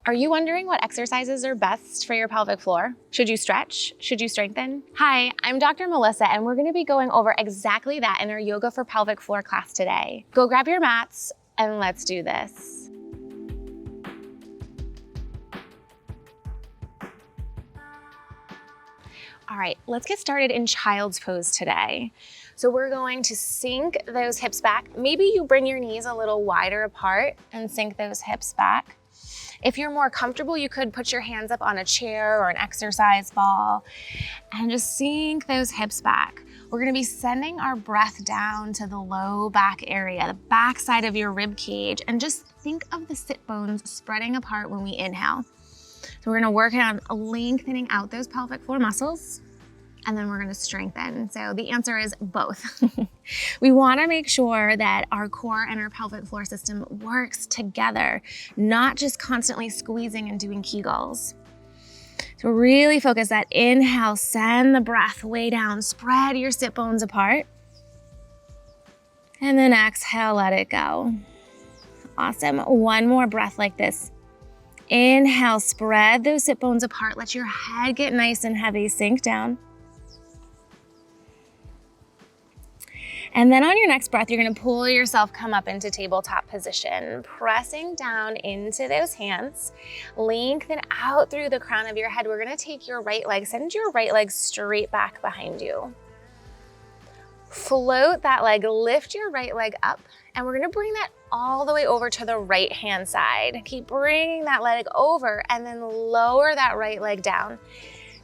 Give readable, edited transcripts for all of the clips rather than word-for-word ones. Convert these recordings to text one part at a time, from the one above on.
Are you wondering what exercises are best for your pelvic floor? Should you stretch? Should you strengthen? Hi, I'm Dr. Melissa, and we're gonna be going over exactly that in our Yoga for Pelvic Floor class today. Go grab your mats and let's do this. All right, let's get started in child's pose today. So we're going to sink those hips back. Maybe you bring your knees a little wider apart and sink those hips back. If you're more comfortable, you could put your hands up on a chair or an exercise ball and just sink those hips back. We're gonna be sending our breath down to the low back area, the back side of your rib cage, and just think of the sit bones spreading apart when we inhale. So we're gonna work on lengthening out those pelvic floor muscles, and then we're gonna strengthen. So the answer is both. We wanna make sure that our core and our pelvic floor system works together, not just constantly squeezing and doing Kegels. So really focus that inhale, send the breath way down, spread your sit bones apart. And then exhale, let it go. Awesome, one more breath like this. Inhale, spread those sit bones apart, let your head get nice and heavy, sink down. And then on your next breath, you're gonna pull yourself, come up into tabletop position, pressing down into those hands. Lengthen out through the crown of your head. We're gonna take your right leg, send your right leg straight back behind you. Float that leg, lift your right leg up, and we're gonna bring that all the way over to the right hand side. Keep bringing that leg over and then lower that right leg down.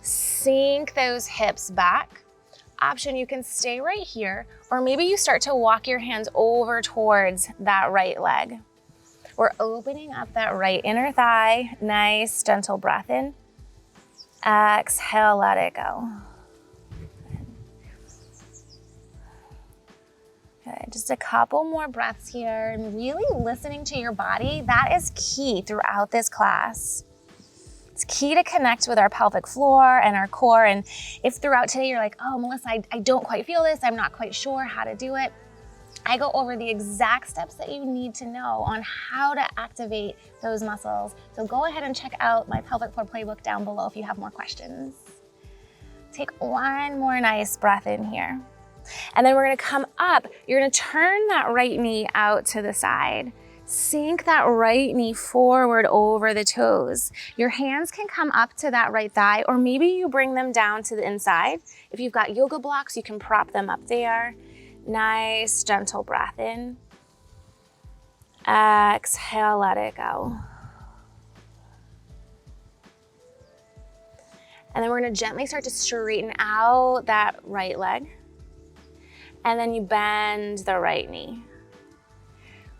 Sink those hips back. Option, you can stay right here, or maybe you start to walk your hands over towards that right leg. We're opening up that right inner thigh. Nice, gentle breath in. Exhale, let it go. Good, just a couple more breaths here, and really listening to your body. That is key throughout this class. It's key to connect with our pelvic floor and our core. And if throughout today you're like, oh, Melissa, I don't quite feel this, I'm not quite sure how to do it, I go over the exact steps that you need to know on how to activate those muscles. So go ahead and check out my pelvic floor playbook down below if you have more questions. Take one more nice breath in here. And then we're gonna come up. You're gonna turn that right knee out to the side. Sink that right knee forward over the toes. Your hands can come up to that right thigh, or maybe you bring them down to the inside. If you've got yoga blocks, you can prop them up there. Nice, gentle breath in. Exhale, let it go. And then we're gonna gently start to straighten out that right leg. And then you bend the right knee.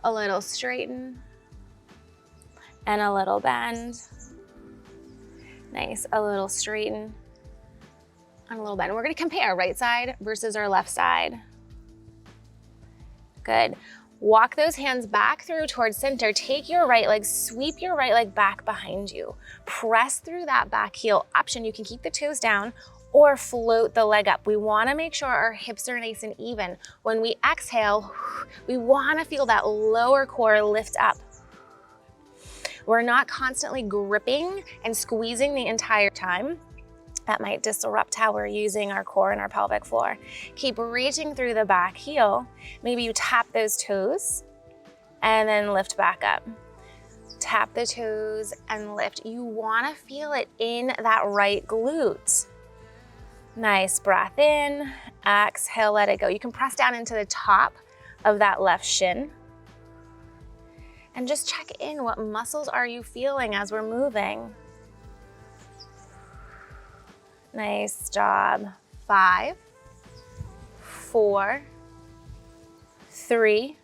A little straighten and a little bend. Nice, a little straighten and a little bend. We're gonna compare right side versus our left side. Good. Walk those hands back through towards center. Take your right leg, sweep your right leg back behind you. Press through that back heel. Option, you can keep the toes down or float the leg up. We wanna make sure our hips are nice and even. When we exhale, we wanna feel that lower core lift up. We're not constantly gripping and squeezing the entire time. That might disrupt how we're using our core and our pelvic floor. Keep reaching through the back heel. Maybe you tap those toes and then lift back up. Tap the toes and lift. You wanna feel it in that right glute. Nice, breath in, exhale, let it go. You can press down into the top of that left shin. And just check in, what muscles are you feeling as we're moving? Nice job. 5, 4, 3,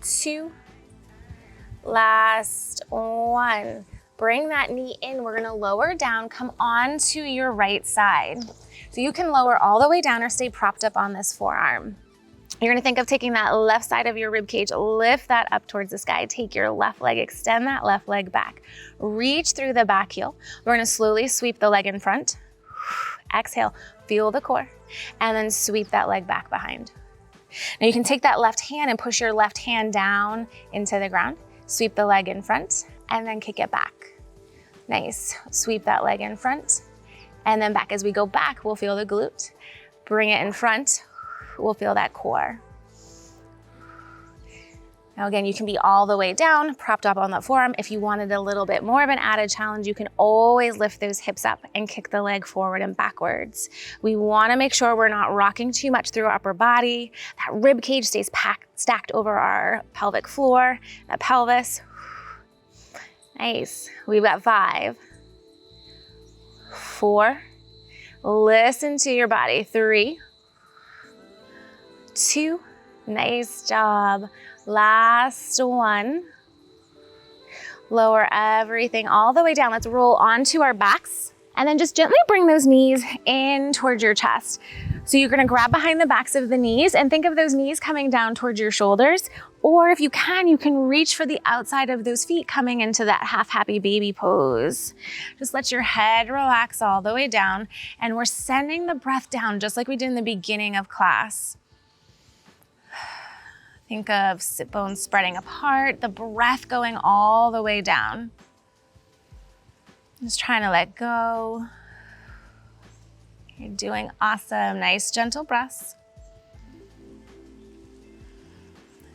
2, last 1. Bring that knee in. We're gonna lower down, come onto your right side. So you can lower all the way down or stay propped up on this forearm. You're gonna think of taking that left side of your rib cage, lift that up towards the sky. Take your left leg, extend that left leg back. Reach through the back heel. We're gonna slowly sweep the leg in front. Exhale, feel the core, and then sweep that leg back behind. Now you can take that left hand and push your left hand down into the ground. Sweep the leg in front and then kick it back. Nice. Sweep that leg in front and then back. As we go back, we'll feel the glute. Bring it in front, we'll feel that core. Now again, you can be all the way down, propped up on the forearm. If you wanted a little bit more of an added challenge, you can always lift those hips up and kick the leg forward and backwards. We wanna make sure we're not rocking too much through our upper body. That rib cage stays stacked over our pelvic floor, that pelvis. Nice. We've got 5, 4, listen to your body. 3, 2, nice job. Last one. Lower everything all the way down. Let's roll onto our backs and then just gently bring those knees in towards your chest. So you're gonna grab behind the backs of the knees and think of those knees coming down towards your shoulders. Or if you can reach for the outside of those feet coming into that half happy baby pose. Just let your head relax all the way down, and we're sending the breath down just like we did in the beginning of class. Think of sit bones spreading apart, the breath going all the way down. Just trying to let go. You're doing awesome. Nice, gentle breaths.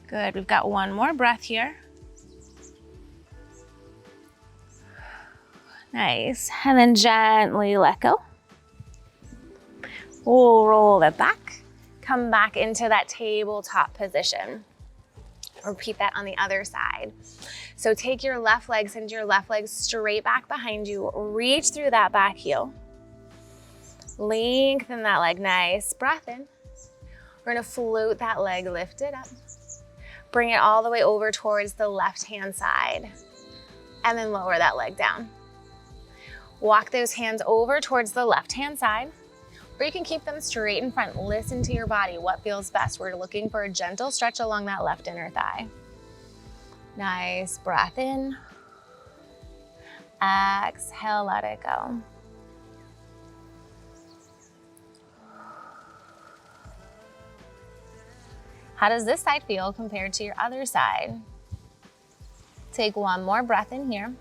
Good, we've got one more breath here. Nice, and then gently let go. We'll roll it back. Come back into that tabletop position. Repeat that on the other side. So take your left leg, send your left leg straight back behind you. Reach through that back heel. Lengthen that leg. Nice. Breath in. We're gonna float that leg, lift it up. Bring it all the way over towards the left-hand side. And then lower that leg down. Walk those hands over towards the left-hand side. Or you can keep them straight in front. Listen to your body, what feels best. We're looking for a gentle stretch along that left inner thigh. Nice, breath in. Exhale, let it go. How does this side feel compared to your other side? Take one more breath in here.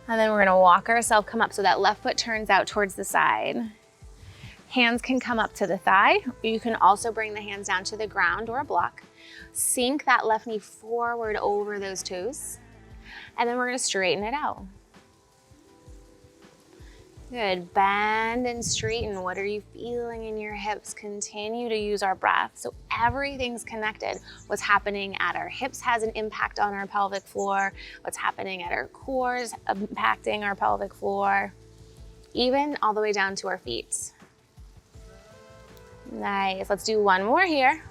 And then we're gonna walk ourselves, come up so that left foot turns out towards the side. Hands can come up to the thigh. You can also bring the hands down to the ground or a block. Sink that left knee forward over those toes. And then we're gonna straighten it out. Good, bend and straighten. What are you feeling in your hips? Continue to use our breath. So everything's connected. What's happening at our hips has an impact on our pelvic floor. What's happening at our core is impacting our pelvic floor, even all the way down to our feet. Nice, let's do one more here.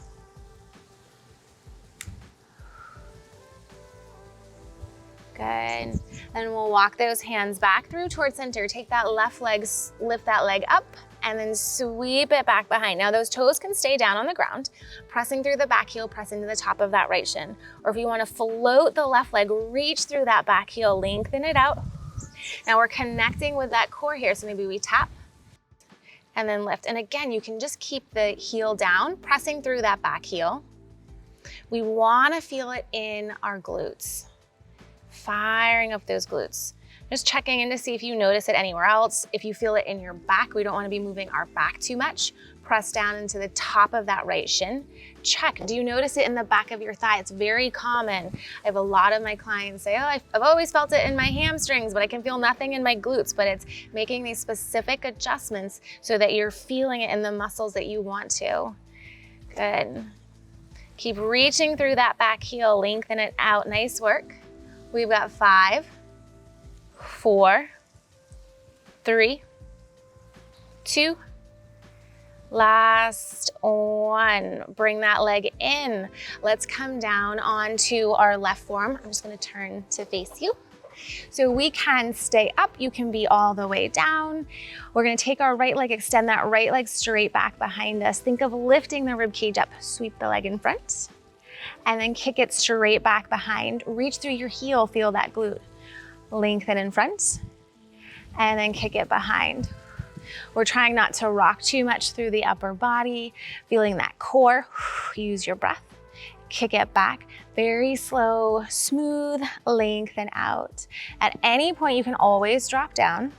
Good. Then we'll walk those hands back through towards center. Take that left leg, lift that leg up, and then sweep it back behind. Now those toes can stay down on the ground, pressing through the back heel, press into the top of that right shin. Or if you want to float the left leg, reach through that back heel, lengthen it out. Now we're connecting with that core here, so maybe we tap and then lift. And again, you can just keep the heel down, pressing through that back heel. We want to feel it in our glutes. Firing up those glutes. Just checking in to see if you notice it anywhere else. If you feel it in your back, we don't want to be moving our back too much. Press down into the top of that right shin. Check, do you notice it in the back of your thigh? It's very common. I have a lot of my clients say, oh, I've always felt it in my hamstrings, but I can feel nothing in my glutes. But it's making these specific adjustments so that you're feeling it in the muscles that you want to. Good. Keep reaching through that back heel, lengthen it out. Nice work. We've got 5, 4, 3, 2, last one. Bring that leg in. Let's come down onto our left forearm. I'm just gonna turn to face you. So we can stay up, you can be all the way down. We're gonna take our right leg, extend that right leg straight back behind us. Think of lifting the rib cage up, sweep the leg in front. And then kick it straight back behind. Reach through your heel, feel that glute. Lengthen in front, and then kick it behind. We're trying not to rock too much through the upper body, feeling that core. Use your breath. kick it back. Very slow, smooth, lengthen out. At any point, you can always drop down.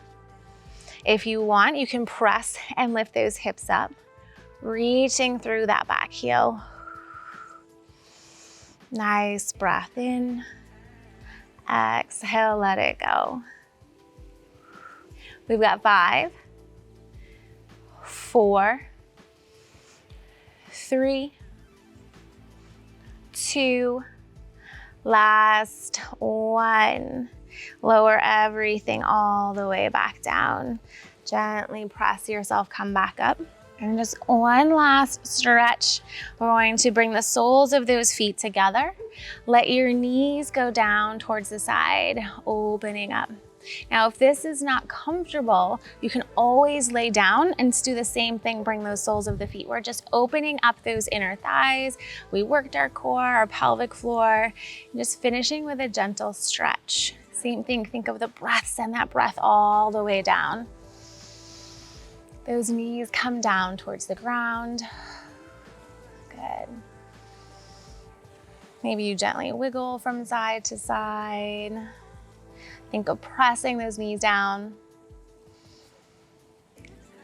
If you want, you can press and lift those hips up, reaching through that back heel. Nice breath in. Exhale, let it go. We've got 5, 4, 3, 2, last 1. Lower everything all the way back down. Gently press yourself, come back up. And just one last stretch. We're going to bring the soles of those feet together. Let your knees go down towards the side, opening up. Now, if this is not comfortable, you can always lay down and do the same thing, bring those soles of the feet. We're just opening up those inner thighs. We worked our core, our pelvic floor, and just finishing with a gentle stretch. Same thing, think of the breath, send that breath all the way down. Those knees come down towards the ground. Good. Maybe you gently wiggle from side to side. Think of pressing those knees down.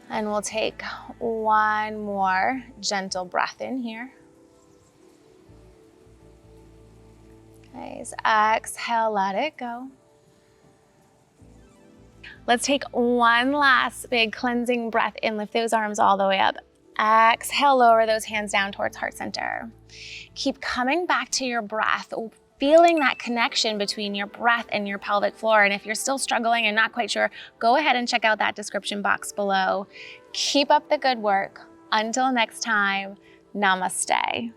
And we'll take one more gentle breath in here. Nice. Exhale, let it go. Let's take one last big cleansing breath in. Lift those arms all the way up. Exhale, lower those hands down towards heart center. Keep coming back to your breath, feeling that connection between your breath and your pelvic floor. And if you're still struggling and not quite sure, go ahead and check out that description box below. Keep up the good work. Until next time, namaste.